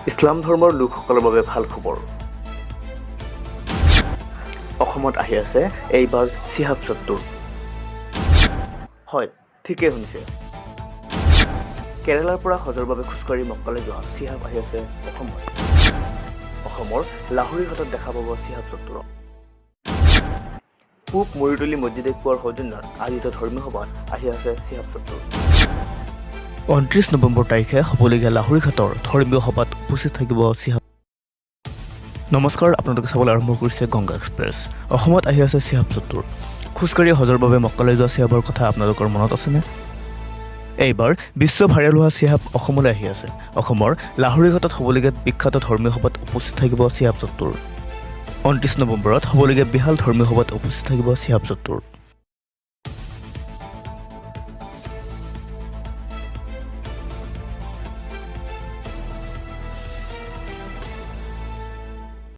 ইছলাম ধৰ্মৰ লোকসকলৰ বাবে ভাল খবৰ। অসমত আহি আছে এইবাৰ চিহাব চত্তুৰ। হয়, ঠিকেই শুনিছে। কেৰালাৰ পৰা হজৰ বাবে খোজকাঢ়ি মক্কালৈ যোৱা চিহাব আহি আছে অসমত। অসমৰ লাহৰীঘাটত দেখা পাব চিহাব চত্তুৰক। পূব মৰিতলী মছজিদে পোৱাৰ সৌজন্যত আয়োজিত ধৰ্মীয় সভাত আহি আছে চিহাব চত্তুৰ। 29 নৱেম্বৰ তাৰিখে হ'বলগীয়া লাহৰীঘাটৰ ধৰ্মীয় সভাত উপস্থিত থাকিব চিহাব। নমস্কাৰ, আপোনালোকে চাবলৈ আৰম্ভ কৰিছে গংগা এক্সপ্ৰেছ। অসমত আহি আছে চিহাব চত্তুৰ। খোজকাঢ়ি হজৰ বাবে মক্কালৈ যোৱা চিহাবৰ কথা আপোনালোকৰ মনত আছেনে? এইবাৰ বিশ্ব ভাইৰেল হোৱা চিহাব অসমলৈ আহি আছে। অসমৰ লাহৰীঘাটত হ'বলগীয়া বিখ্যাত ধৰ্মীয় সভাত উপস্থিত থাকিব চিহাব চত্তুৰ। 29 নৱেম্বৰত হ'বলগীয়া বিশাল ধৰ্মীয় সভাত উপস্থিত থাকিব চিহাব চত্তুৰ।